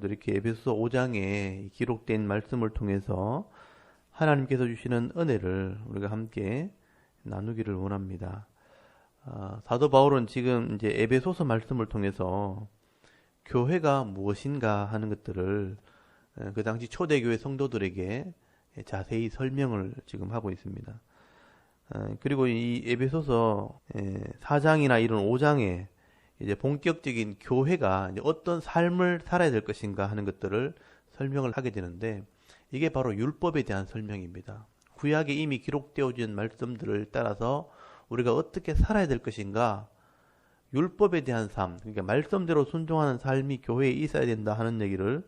오늘도 이렇게 에베소서 5장에 기록된 말씀을 통해서 하나님께서 주시는 은혜를 우리가 함께 나누기를 원합니다. 사도 바울은 지금 이제 에베소서 말씀을 통해서 교회가 무엇인가 하는 것들을 그 당시 초대교회 성도들에게 자세히 설명을 지금 하고 있습니다. 그리고 이 에베소서 4장이나 이런 5장에 이제 본격적인 교회가 이제 어떤 삶을 살아야 될 것인가 하는 것들을 설명을 하게 되는데, 이게 바로 율법에 대한 설명입니다. 구약에 이미 기록되어진 말씀들을 따라서 우리가 어떻게 살아야 될 것인가, 율법에 대한 삶, 그러니까 말씀대로 순종하는 삶이 교회에 있어야 된다 하는 얘기를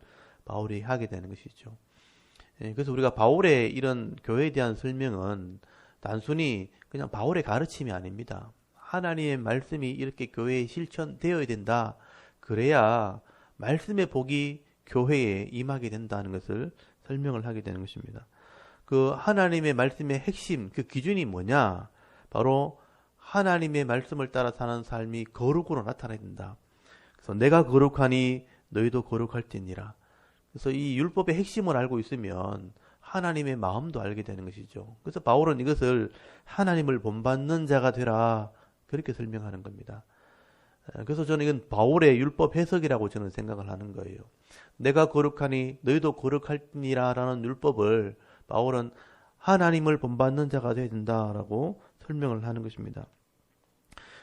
바울이 하게 되는 것이죠. 그래서 우리가 바울의 이런 교회에 대한 설명은 단순히 그냥 바울의 가르침이 아닙니다. 하나님의 말씀이 이렇게 교회에 실천되어야 된다. 그래야 말씀의 복이 교회에 임하게 된다는 것을 설명을 하게 되는 것입니다. 그 하나님의 말씀의 핵심, 그 기준이 뭐냐? 바로 하나님의 말씀을 따라 사는 삶이 거룩으로 나타나야 된다. 그래서 내가 거룩하니 너희도 거룩할지니라. 그래서 이 율법의 핵심을 알고 있으면 하나님의 마음도 알게 되는 것이죠. 그래서 바울은 이것을 하나님을 본받는 자가 되라, 그렇게 설명하는 겁니다. 그래서 저는 이건 바울의 율법 해석이라고 저는 생각을 하는 거예요. 내가 거룩하니 너희도 거룩할지니라 라는 율법을 바울은 하나님을 본받는 자가 되어야 된다라고 설명을 하는 것입니다.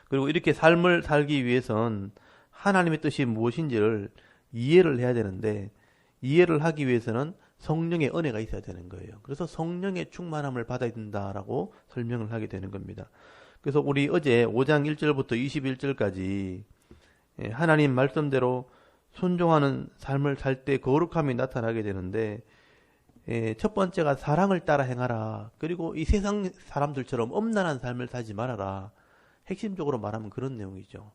그리고 이렇게 삶을 살기 위해선 하나님의 뜻이 무엇인지를 이해를 해야 되는데, 이해를 하기 위해서는 성령의 은혜가 있어야 되는 거예요. 그래서 성령의 충만함을 받아야 된다라고 설명을 하게 되는 겁니다. 그래서 우리 어제 5장 1절부터 21절까지 하나님 말씀대로 순종하는 삶을 살 때 거룩함이 나타나게 되는데, 첫 번째가 사랑을 따라 행하라. 그리고 이 세상 사람들처럼 엄란한 삶을 살지 말아라. 핵심적으로 말하면 그런 내용이죠.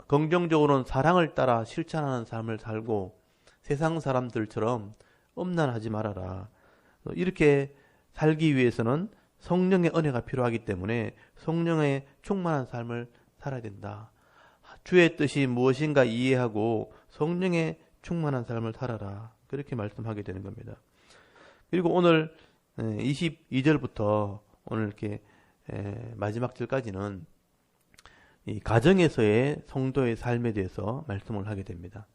긍정적으로는 사랑을 따라 실천하는 삶을 살고 세상 사람들처럼 엄란하지 말아라. 이렇게 살기 위해서는 성령의 은혜가 필요하기 때문에 성령의 충만한 삶을 살아야 된다. 주의 뜻이 무엇인가 이해하고 성령의 충만한 삶을 살아라. 그렇게 말씀하게 되는 겁니다. 그리고 오늘 22절부터 오늘 이렇게 마지막 절까지는 이 가정에서의 성도의 삶에 대해서 말씀을 하게 됩니다.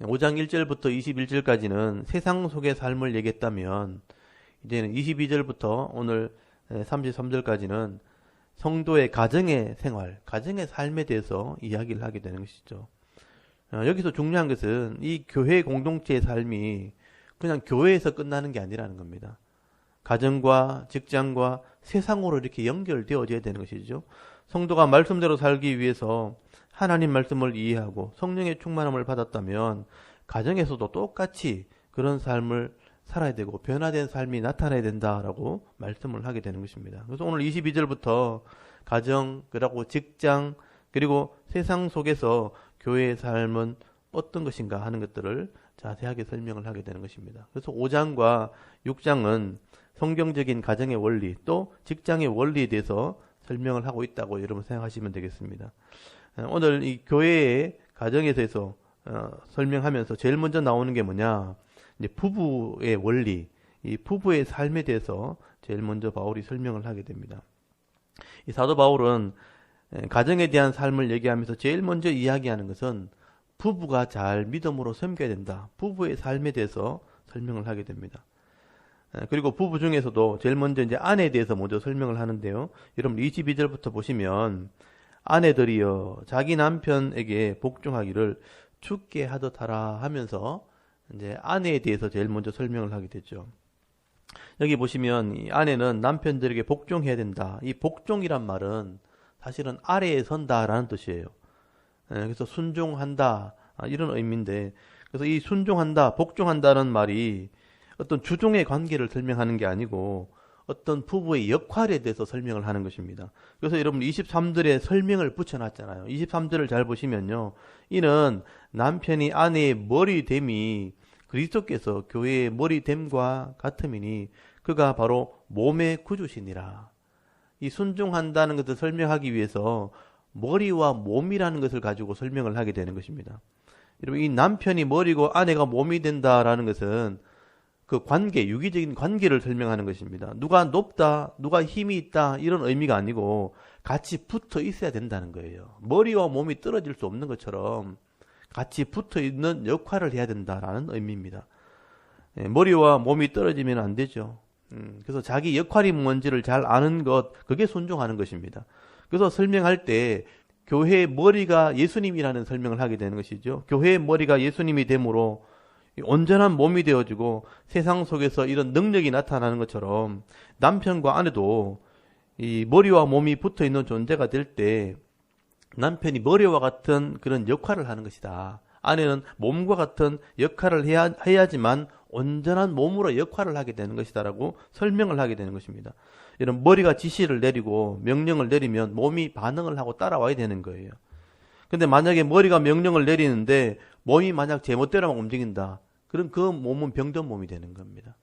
5장 1절부터 21절까지는 세상 속의 삶을 얘기했다면, 이제는 22절부터 오늘 33절까지는 성도의 가정의 생활, 가정의 삶에 대해서 이야기를 하게 되는 것이죠. 여기서 중요한 것은 이 교회 공동체의 삶이 그냥 교회에서 끝나는 게 아니라는 겁니다. 가정과 직장과 세상으로 이렇게 연결되어져야 되는 것이죠. 성도가 말씀대로 살기 위해서 하나님 말씀을 이해하고 성령의 충만함을 받았다면 가정에서도 똑같이 그런 삶을 살아야 되고 변화된 삶이 나타나야 된다라고 말씀을 하게 되는 것입니다. 그래서 오늘 22절부터 가정, 그리고 직장, 그리고 세상 속에서 교회의 삶은 어떤 것인가 하는 것들을 자세하게 설명을 하게 되는 것입니다. 그래서 5장과 6장은 성경적인 가정의 원리, 또 직장의 원리에 대해서 설명을 하고 있다고 여러분 생각하시면 되겠습니다. 오늘 이 교회의 가정에 대해서 설명하면서 제일 먼저 나오는 게 뭐냐? 이제 부부의 원리, 이 부부의 삶에 대해서 제일 먼저 바울이 설명을 하게 됩니다. 이 사도 바울은 가정에 대한 삶을 얘기하면서 제일 먼저 이야기하는 것은 부부가 잘 믿음으로 섬겨야 된다. 부부의 삶에 대해서 설명을 하게 됩니다. 그리고 부부 중에서도 제일 먼저 이제 아내에 대해서 먼저 설명을 하는데요. 여러분 22절부터 보시면 아내들이여 자기 남편에게 복종하기를 주께 하듯 하라 하면서 이제 아내에 대해서 제일 먼저 설명을 하게 되죠. 여기 보시면 이 아내는 남편들에게 복종해야 된다. 이 복종이란 말은 사실은 아래에 선다라는 뜻이에요. 그래서 순종한다 이런 의미인데, 그래서 이 순종한다, 복종한다는 말이 어떤 주종의 관계를 설명하는 게 아니고 어떤 부부의 역할에 대해서 설명을 하는 것입니다. 그래서 여러분 23절에 설명을 붙여놨잖아요. 23절을 잘 보시면요, 이는 남편이 아내의 머리됨이 그리스도께서 교회의 머리됨과 같음이니 그가 바로 몸의 구주시니라. 이 순종한다는 것을 설명하기 위해서 머리와 몸이라는 것을 가지고 설명을 하게 되는 것입니다. 여러분, 이 남편이 머리고 아내가 몸이 된다라는 것은 그 관계, 유기적인 관계를 설명하는 것입니다. 누가 높다, 누가 힘이 있다 이런 의미가 아니고 같이 붙어 있어야 된다는 거예요. 머리와 몸이 떨어질 수 없는 것처럼 같이 붙어 있는 역할을 해야 된다라는 의미입니다. 머리와 몸이 떨어지면 안 되죠. 그래서 자기 역할이 뭔지를 잘 아는 것, 그게 순종하는 것입니다. 그래서 설명할 때 교회의 머리가 예수님이라는 설명을 하게 되는 것이죠. 교회의 머리가 예수님이 되므로 온전한 몸이 되어지고 세상 속에서 이런 능력이 나타나는 것처럼 남편과 아내도 이 머리와 몸이 붙어 있는 존재가 될 때 남편이 머리와 같은 그런 역할을 하는 것이다. 아내는 몸과 같은 역할을 해야지만 온전한 몸으로 역할을 하게 되는 것이다라고 설명을 하게 되는 것입니다. 이런 머리가 지시를 내리고 명령을 내리면 몸이 반응을 하고 따라와야 되는 거예요. 근데 만약에 머리가 명령을 내리는데 몸이 만약 제멋대로만 움직인다. 그럼 그 몸은 병든 몸이 되는 겁니다.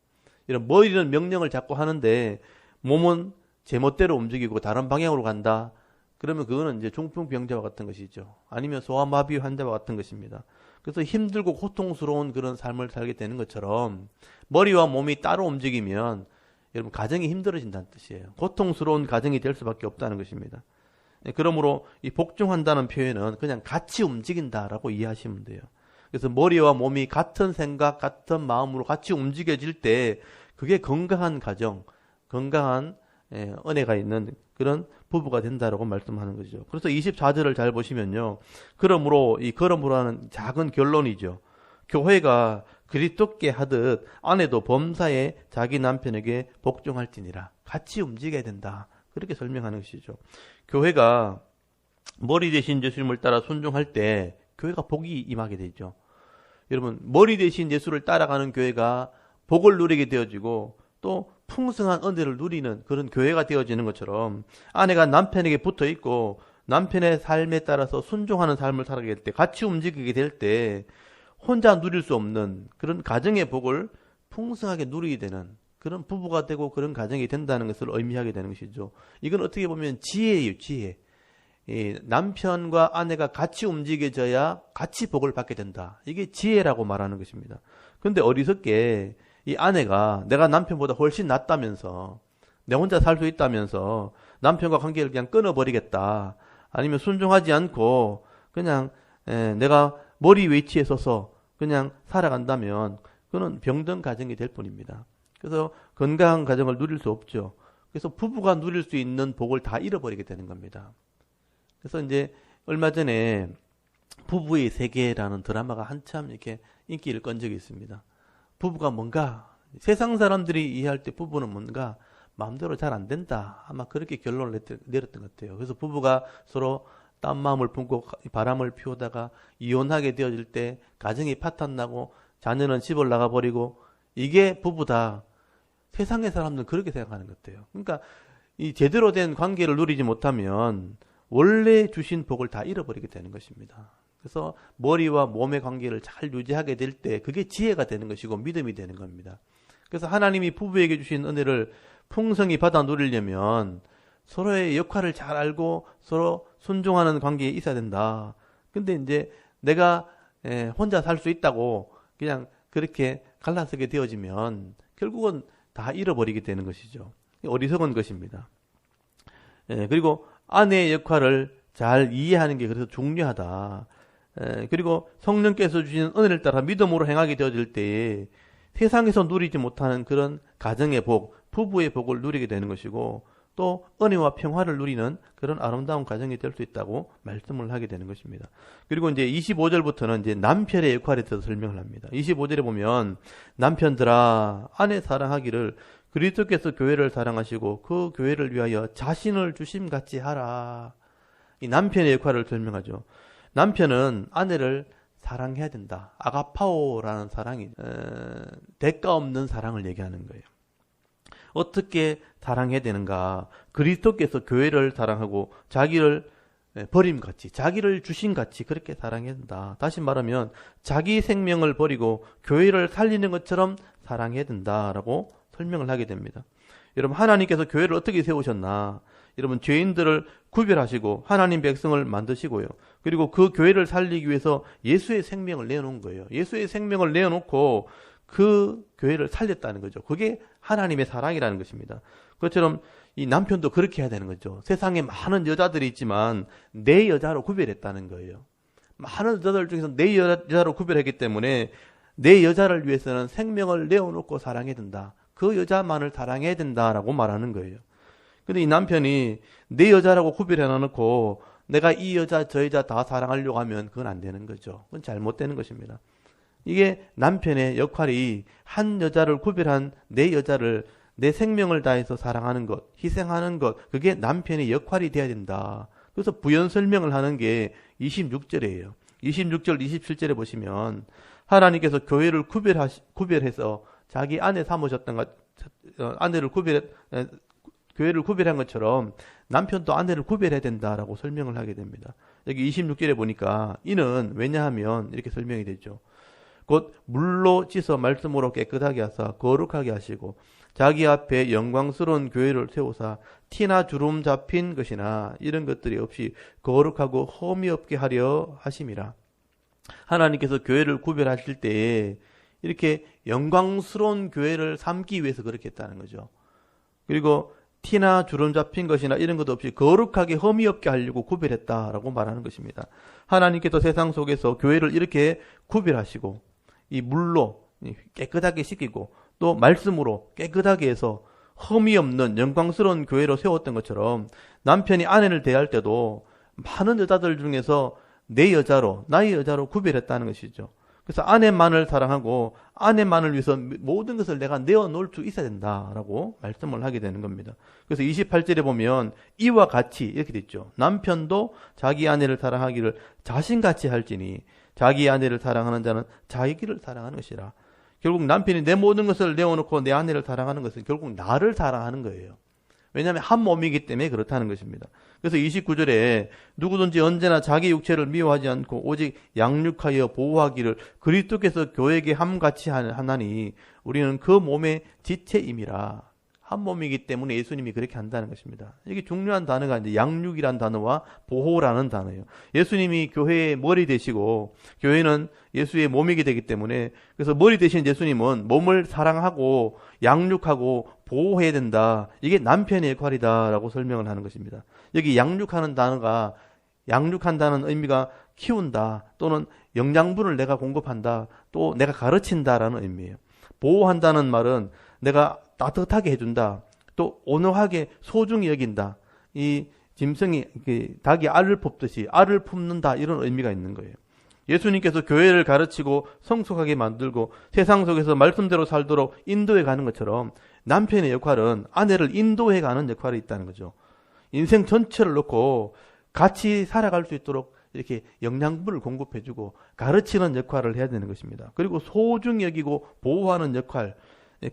이런 머리는 명령을 자꾸 하는데 몸은 제멋대로 움직이고 다른 방향으로 간다. 그러면 그거는 이제 중풍병자와 같은 것이죠. 아니면 소아마비 환자와 같은 것입니다. 그래서 힘들고 고통스러운 그런 삶을 살게 되는 것처럼 머리와 몸이 따로 움직이면 여러분 가정이 힘들어진다는 뜻이에요. 고통스러운 가정이 될 수밖에 없다는 것입니다. 그러므로 이 복종한다는 표현은 그냥 같이 움직인다라고 이해하시면 돼요. 그래서 머리와 몸이 같은 생각, 같은 마음으로 같이 움직여질 때 그게 건강한 가정, 건강한 은혜가 있는 그런 부부가 된다라고 말씀하는 거죠. 그래서 24절을 잘 보시면요. 그러므로 이 그러므로는 작은 결론이죠. 교회가 그리스도께 하듯 아내도 범사에 자기 남편에게 복종할지니라. 같이 움직여야 된다. 그렇게 설명하는 것이죠. 교회가 머리 대신 예수님을 따라 순종할 때 교회가 복이 임하게 되죠. 여러분, 머리 대신 예수를 따라가는 교회가 복을 누리게 되어지고 또 풍성한 은혜를 누리는 그런 교회가 되어지는 것처럼 아내가 남편에게 붙어 있고 남편의 삶에 따라서 순종하는 삶을 살아가게 될 때, 같이 움직이게 될 때 혼자 누릴 수 없는 그런 가정의 복을 풍성하게 누리게 되는 그런 부부가 되고 그런 가정이 된다는 것을 의미하게 되는 것이죠. 이건 어떻게 보면 지혜예요, 지혜. 남편과 아내가 같이 움직여져야 같이 복을 받게 된다. 이게 지혜라고 말하는 것입니다. 그런데 어리석게 이 아내가 내가 남편보다 훨씬 낫다면서 내 혼자 살 수 있다면서 남편과 관계를 그냥 끊어버리겠다. 아니면 순종하지 않고 그냥 내가 머리 위치에 서서 그냥 살아간다면 그는 병든 가정이 될 뿐입니다. 그래서 건강한 가정을 누릴 수 없죠. 그래서 부부가 누릴 수 있는 복을 다 잃어버리게 되는 겁니다. 그래서 이제 얼마 전에 부부의 세계라는 드라마가 한참 이렇게 인기를 끈 적이 있습니다. 부부가 뭔가 세상 사람들이 이해할 때 부부는 뭔가 마음대로 잘 안 된다. 아마 그렇게 결론을 내렸던 것 같아요. 그래서 부부가 서로 딴 마음을 품고 바람을 피우다가 이혼하게 되어질 때 가정이 파탄나고 자녀는 집을 나가버리고 이게 부부다. 세상의 사람들은 그렇게 생각하는 것 같아요. 그러니까 이 제대로 된 관계를 누리지 못하면 원래 주신 복을 다 잃어버리게 되는 것입니다. 그래서 머리와 몸의 관계를 잘 유지하게 될 때 그게 지혜가 되는 것이고 믿음이 되는 겁니다. 그래서 하나님이 부부에게 주신 은혜를 풍성히 받아 누리려면 서로의 역할을 잘 알고 서로 순종하는 관계에 있어야 된다. 근데 이제 내가 혼자 살 수 있다고 그냥 그렇게 갈라서게 되어지면 결국은 다 잃어버리게 되는 것이죠. 어리석은 것입니다. 그리고 아내의 역할을 잘 이해하는 게 그래서 중요하다. 그리고 성령께서 주신 은혜를 따라 믿음으로 행하게 되어질 때에 세상에서 누리지 못하는 그런 가정의 복, 부부의 복을 누리게 되는 것이고 또 은혜와 평화를 누리는 그런 아름다운 가정이 될 수 있다고 말씀을 하게 되는 것입니다. 그리고 이제 25절부터는 이제 남편의 역할에 대해서 설명을 합니다. 25절에 보면 남편들아 아내 사랑하기를 그리스도께서 교회를 사랑하시고 그 교회를 위하여 자신을 주심같이 하라. 이 남편의 역할을 설명하죠. 남편은 아내를 사랑해야 된다. 아가파오라는 사랑이 대가 없는 사랑을 얘기하는 거예요. 어떻게 사랑해야 되는가? 그리스도께서 교회를 사랑하고 자기를 버림같이, 자기를 주심같이 그렇게 사랑해야 된다. 다시 말하면 자기 생명을 버리고 교회를 살리는 것처럼 사랑해야 된다라고 설명을 하게 됩니다. 여러분, 하나님께서 교회를 어떻게 세우셨나? 여러분, 죄인들을 구별하시고 하나님 백성을 만드시고요. 그리고 그 교회를 살리기 위해서 예수의 생명을 내어놓은 거예요. 예수의 생명을 내어놓고 그 교회를 살렸다는 거죠. 그게 하나님의 사랑이라는 것입니다. 그것처럼 이 남편도 그렇게 해야 되는 거죠. 세상에 많은 여자들이 있지만 내 여자로 구별했다는 거예요. 많은 여자들 중에서 내 여자로 구별했기 때문에 내 여자를 위해서는 생명을 내어놓고 사랑해야 된다. 그 여자만을 사랑해야 된다라고 말하는 거예요. 근데 이 남편이 내 여자라고 구별해놓고 내가 이 여자 저 여자 다 사랑하려고 하면 그건 안 되는 거죠. 그건 잘못되는 것입니다. 이게 남편의 역할이 한 여자를 구별한 내 여자를 내 생명을 다해서 사랑하는 것, 희생하는 것, 그게 남편의 역할이 돼야 된다. 그래서 부연 설명을 하는 게 26절이에요. 26절, 27절에 보시면 하나님께서 교회를 구별해서 자기 아내 삼으셨던 것, 교회를 구별한 것처럼 남편도 아내를 구별해야 된다라고 설명을 하게 됩니다. 여기 26절에 보니까 이는 왜냐하면 이렇게 설명이 되죠. 곧 물로 씻어 말씀으로 깨끗하게 하사 거룩하게 하시고 자기 앞에 영광스러운 교회를 세우사 티나 주름 잡힌 것이나 이런 것들이 없이 거룩하고 흠이 없게 하려 하심이라. 하나님께서 교회를 구별하실 때에 이렇게 영광스러운 교회를 삼기 위해서 그렇게 했다는 거죠. 그리고 티나 주름 잡힌 것이나 이런 것 없이 거룩하게 흠이 없게 하려고 구별했다라고 말하는 것입니다. 하나님께서 세상 속에서 교회를 이렇게 구별하시고 이 물로 깨끗하게 씻기고 또 말씀으로 깨끗하게 해서 흠이 없는 영광스러운 교회로 세웠던 것처럼 남편이 아내를 대할 때도 많은 여자들 중에서 내 여자로, 나의 여자로 구별했다는 것이죠. 그래서 아내만을 사랑하고 아내만을 위해서 모든 것을 내가 내어놓을 수 있어야 된다라고 말씀을 하게 되는 겁니다. 그래서 28절에 보면 이와 같이 이렇게 됐죠. 남편도 자기 아내를 사랑하기를 자신같이 할지니 자기 아내를 사랑하는 자는 자기를 사랑하는 것이라. 결국 남편이 내 모든 것을 내어놓고 내 아내를 사랑하는 것은 결국 나를 사랑하는 거예요. 왜냐하면 한 몸이기 때문에 그렇다는 것입니다. 그래서 29절에 누구든지 언제나 자기 육체를 미워하지 않고 오직 양육하여 보호하기를 그리스도께서 교회에게 함같이 하나니 우리는 그 몸의 지체임이라. 한 몸이기 때문에 예수님이 그렇게 한다는 것입니다. 이게 중요한 단어가 이제 양육이란 단어와 보호라는 단어예요. 예수님이 교회의 머리 되시고 교회는 예수의 몸이게 되기 때문에 그래서 머리 되신 예수님은 몸을 사랑하고 양육하고 보호해야 된다. 이게 남편의 역할이다라고 설명을 하는 것입니다. 여기 양육하는 단어가 양육한다는 의미가 키운다 또는 영양분을 내가 공급한다 또 내가 가르친다라는 의미예요. 보호한다는 말은 내가 따뜻하게 해준다. 또 온화하게 소중히 여긴다. 이 짐승이 닭이 알을 뽑듯이 알을 품는다. 이런 의미가 있는 거예요. 예수님께서 교회를 가르치고 성숙하게 만들고 세상 속에서 말씀대로 살도록 인도해 가는 것처럼 남편의 역할은 아내를 인도해 가는 역할이 있다는 거죠. 인생 전체를 놓고 같이 살아갈 수 있도록 이렇게 영양분을 공급해주고 가르치는 역할을 해야 되는 것입니다. 그리고 소중히 여기고 보호하는 역할,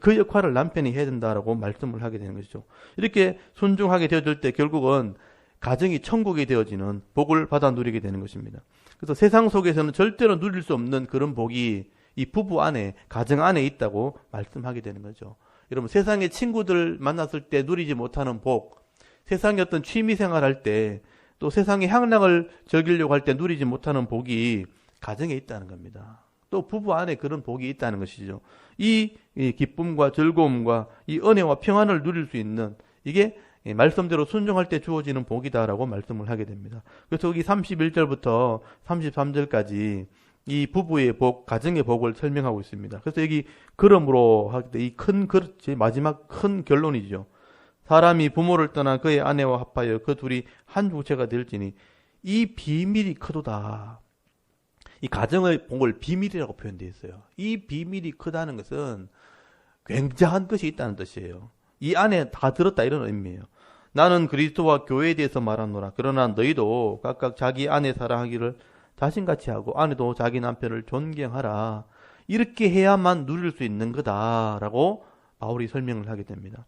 그 역할을 남편이 해야 된다라고 말씀을 하게 되는 것이죠. 이렇게 순종하게 되어질 때 결국은 가정이 천국이 되어지는 복을 받아 누리게 되는 것입니다. 그래서 세상 속에서는 절대로 누릴 수 없는 그런 복이 이 부부 안에, 가정 안에 있다고 말씀하게 되는 거죠. 여러분, 세상의 친구들 만났을 때 누리지 못하는 복, 세상의 어떤 취미생활 할 때, 또 세상의 향락을 즐기려고 할 때 누리지 못하는 복이 가정에 있다는 겁니다. 또 부부 안에 그런 복이 있다는 것이죠. 이 기쁨과 즐거움과 이 은혜와 평안을 누릴 수 있는 이게 말씀대로 순종할 때 주어지는 복이다라고 말씀을 하게 됩니다. 그래서 여기 31절부터 33절까지 이 부부의 복, 가정의 복을 설명하고 있습니다. 그래서 여기 그러므로 할 때 이 큰 제일 마지막 큰 결론이죠. 사람이 부모를 떠나 그의 아내와 합하여 그 둘이 한 육체가 될지니 이 비밀이 크도다. 이 가정의 복을 비밀이라고 표현되어 있어요. 이 비밀이 크다는 것은 굉장한 것이 있다는 뜻이에요. 이 안에 다 들었다 이런 의미예요. 나는 그리스도와 교회에 대해서 말하노라. 그러나 너희도 각각 자기 아내 사랑하기를 자신같이 하고 아내도 자기 남편을 존경하라. 이렇게 해야만 누릴 수 있는 거다라고 바울이 설명을 하게 됩니다.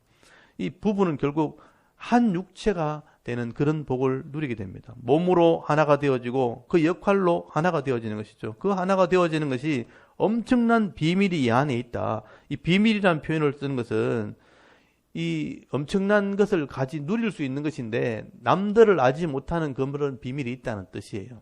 이 부부는 결국 한 육체가 되는 그런 복을 누리게 됩니다. 몸으로 하나가 되어지고 그 역할로 하나가 되어지는 것이죠. 그 하나가 되어지는 것이 엄청난 비밀이 이 안에 있다. 이 비밀이라는 표현을 쓰는 것은 이 엄청난 것을 누릴 수 있는 것인데 남들을 알지 못하는 그런 비밀이 있다는 뜻이에요.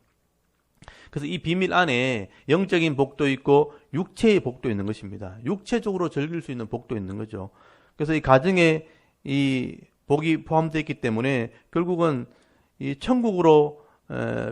그래서 이 비밀 안에 영적인 복도 있고 육체의 복도 있는 것입니다. 육체적으로 즐길 수 있는 복도 있는 거죠. 그래서 이 가정에 이 복이 포함되어 있기 때문에 결국은 이 천국으로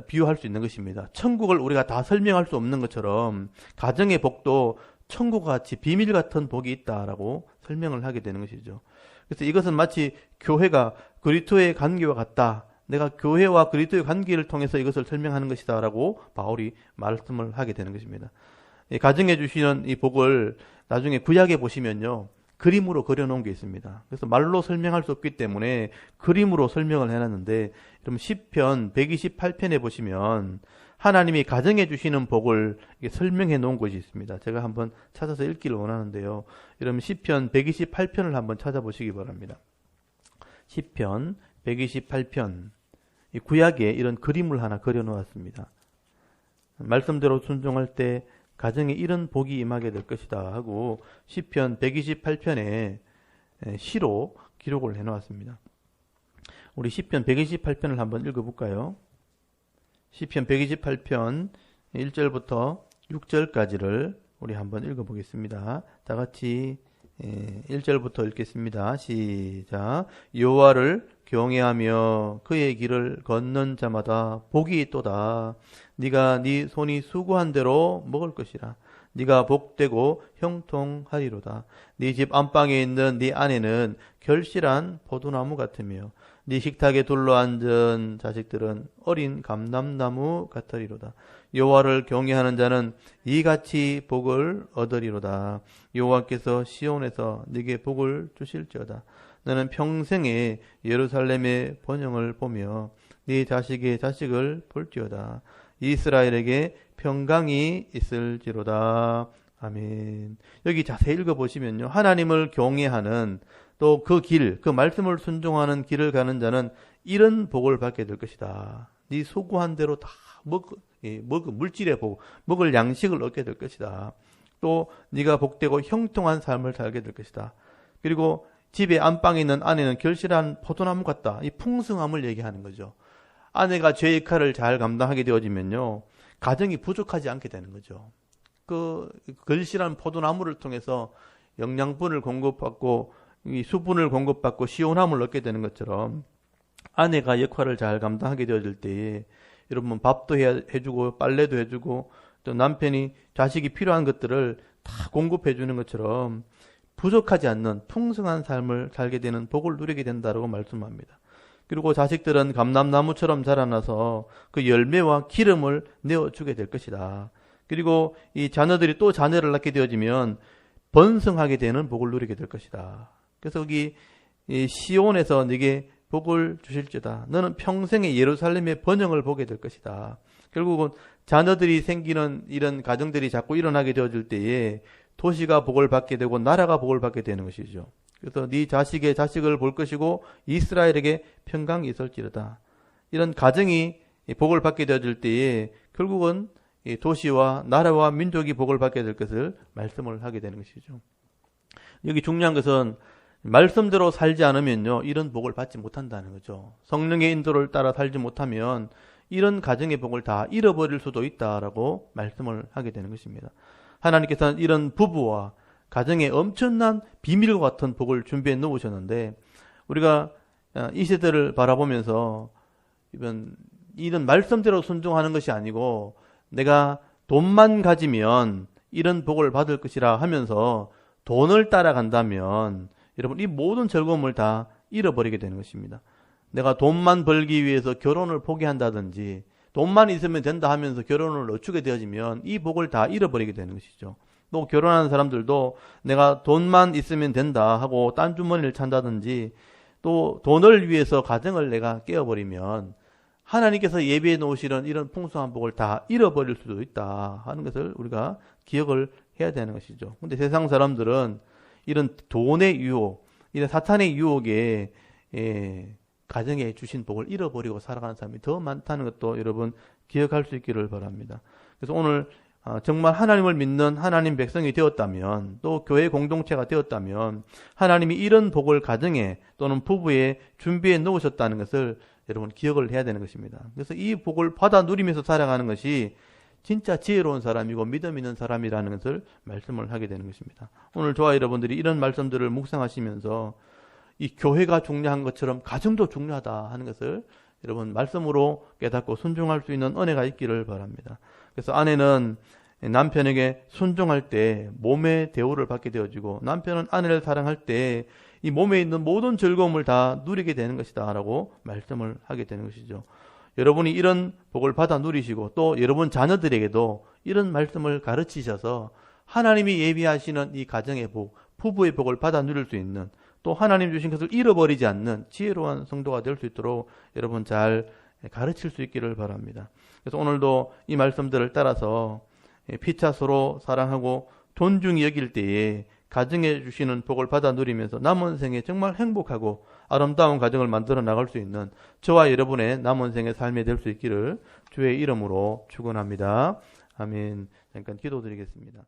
비유할 수 있는 것입니다. 천국을 우리가 다 설명할 수 없는 것처럼 가정의 복도 천국과 같이 비밀 같은 복이 있다라고 설명을 하게 되는 것이죠. 그래서 이것은 마치 교회가 그리스도의 관계와 같다. 내가 교회와 그리스도의 관계를 통해서 이것을 설명하는 것이다 라고 바울이 말씀을 하게 되는 것입니다. 이 가정해 주시는 이 복을 나중에 구약에 보시면요, 그림으로 그려놓은 게 있습니다. 그래서 말로 설명할 수 없기 때문에 그림으로 설명을 해놨는데, 그럼 시편 128편에 보시면 하나님이 가정해 주시는 복을 설명해 놓은 것이 있습니다. 제가 한번 찾아서 읽기를 원하는데요. 여러분 시편 128편을 한번 찾아보시기 바랍니다. 시편 128편, 이 구약에 이런 그림을 하나 그려놓았습니다. 말씀대로 순종할 때 가정에 이런 복이 임하게 될 것이다 하고 시편 128편에 시로 기록을 해놓았습니다. 우리 시편 128편을 한번 읽어볼까요? 시편 128편 1절부터 6절까지를 우리 한번 읽어보겠습니다. 다 같이 1절부터 읽겠습니다. 시작. 여호와를 경외하며 그의 길을 걷는 자마다 복이 있도다. 네가 네 손이 수고한 대로 먹을 것이라. 네가 복되고 형통하리로다. 네 집 안방에 있는 네 아내는 결실한 포도나무 같으며 네 식탁에 둘러앉은 자식들은 어린 감람나무 같으리로다. 여호와를 경외하는 자는 이같이 복을 얻으리로다. 여호와께서 시온에서 네게 복을 주실지어다. 너는 평생에 예루살렘의 번영을 보며 네 자식의 자식을 볼지어다. 이스라엘에게 평강이 있을지로다. 아멘. 여기 자세히 읽어보시면요, 하나님을 경외하는 또 그 길, 그 말씀을 순종하는 길을 가는 자는 이런 복을 받게 될 것이다. 네 수고한 대로 다 물질의 복, 먹을 양식을 얻게 될 것이다. 또 네가 복되고 형통한 삶을 살게 될 것이다. 그리고 집에 안방에 있는 아내는 결실한 포도나무 같다. 이 풍성함을 얘기하는 거죠. 아내가 제 역할을 잘 감당하게 되어지면요, 가정이 부족하지 않게 되는 거죠. 그 결실한 포도나무를 통해서 영양분을 공급받고 이 수분을 공급받고 시원함을 얻게 되는 것처럼 아내가 역할을 잘 감당하게 되어질 때에 여러분 밥도 해주고 빨래도 해주고 또 남편이 자식이 필요한 것들을 다 공급해 주는 것처럼 부족하지 않는 풍성한 삶을 살게 되는 복을 누리게 된다고 말씀합니다. 그리고 자식들은 감람나무처럼 자라나서 그 열매와 기름을 내어주게 될 것이다. 그리고 이 자녀들이 또 자녀를 낳게 되어지면 번성하게 되는 복을 누리게 될 것이다. 그래서 여기 시온에서 네게 복을 주실지다. 너는 평생에 예루살렘의 번영을 보게 될 것이다. 결국은 자녀들이 생기는 이런 가정들이 자꾸 일어나게 되어질 때에 도시가 복을 받게 되고 나라가 복을 받게 되는 것이죠. 그래서 네 자식의 자식을 볼 것이고 이스라엘에게 평강이 있을지로다. 이런 가정이 복을 받게 되어질 때에 결국은 도시와 나라와 민족이 복을 받게 될 것을 말씀을 하게 되는 것이죠. 여기 중요한 것은 말씀대로 살지 않으면요, 이런 복을 받지 못한다는 거죠. 성령의 인도를 따라 살지 못하면 이런 가정의 복을 다 잃어버릴 수도 있다라고 말씀을 하게 되는 것입니다. 하나님께서는 이런 부부와 가정에 엄청난 비밀과 같은 복을 준비해 놓으셨는데, 우리가 이 세대를 바라보면서 이런 말씀대로 순종하는 것이 아니고 내가 돈만 가지면 이런 복을 받을 것이라 하면서 돈을 따라간다면 여러분 이 모든 즐거움을 다 잃어버리게 되는 것입니다. 내가 돈만 벌기 위해서 결혼을 포기한다든지 돈만 있으면 된다 하면서 결혼을 늦추게 되어지면 이 복을 다 잃어버리게 되는 것이죠. 또 결혼하는 사람들도 내가 돈만 있으면 된다 하고 딴 주머니를 찬다든지 또 돈을 위해서 가정을 내가 깨어버리면 하나님께서 예비해 놓으시는 이런 풍성한 복을 다 잃어버릴 수도 있다 하는 것을 우리가 기억을 해야 되는 것이죠. 근데 세상 사람들은 이런 돈의 유혹, 이런 사탄의 유혹에 가정에 주신 복을 잃어버리고 살아가는 사람이 더 많다는 것도 여러분 기억할 수 있기를 바랍니다. 그래서 오늘 정말 하나님을 믿는 하나님 백성이 되었다면, 또 교회 공동체가 되었다면 하나님이 이런 복을 가정에 또는 부부에 준비해 놓으셨다는 것을 여러분 기억을 해야 되는 것입니다. 그래서 이 복을 받아 누리면서 살아가는 것이 진짜 지혜로운 사람이고 믿음 있는 사람이라는 것을 말씀을 하게 되는 것입니다. 오늘 저와 여러분들이 이런 말씀들을 묵상하시면서 이 교회가 중요한 것처럼 가정도 중요하다 하는 것을 여러분 말씀으로 깨닫고 순종할 수 있는 은혜가 있기를 바랍니다. 그래서 아내는 남편에게 순종할 때 몸의 대우를 받게 되어지고, 남편은 아내를 사랑할 때 이 몸에 있는 모든 즐거움을 다 누리게 되는 것이다 라고 말씀을 하게 되는 것이죠. 여러분이 이런 복을 받아 누리시고 또 여러분 자녀들에게도 이런 말씀을 가르치셔서 하나님이 예비하시는 이 가정의 복, 부부의 복을 받아 누릴 수 있는, 또 하나님 주신 것을 잃어버리지 않는 지혜로운 성도가 될 수 있도록 여러분 잘 가르칠 수 있기를 바랍니다. 그래서 오늘도 이 말씀들을 따라서 피차 서로 사랑하고 존중히 여길 때에 가정에 주시는 복을 받아 누리면서 남은 생에 정말 행복하고 아름다운 가정을 만들어 나갈 수 있는 저와 여러분의 남은 생의 삶이 될 수 있기를 주의 이름으로 축원합니다. 아멘. 잠깐 기도드리겠습니다.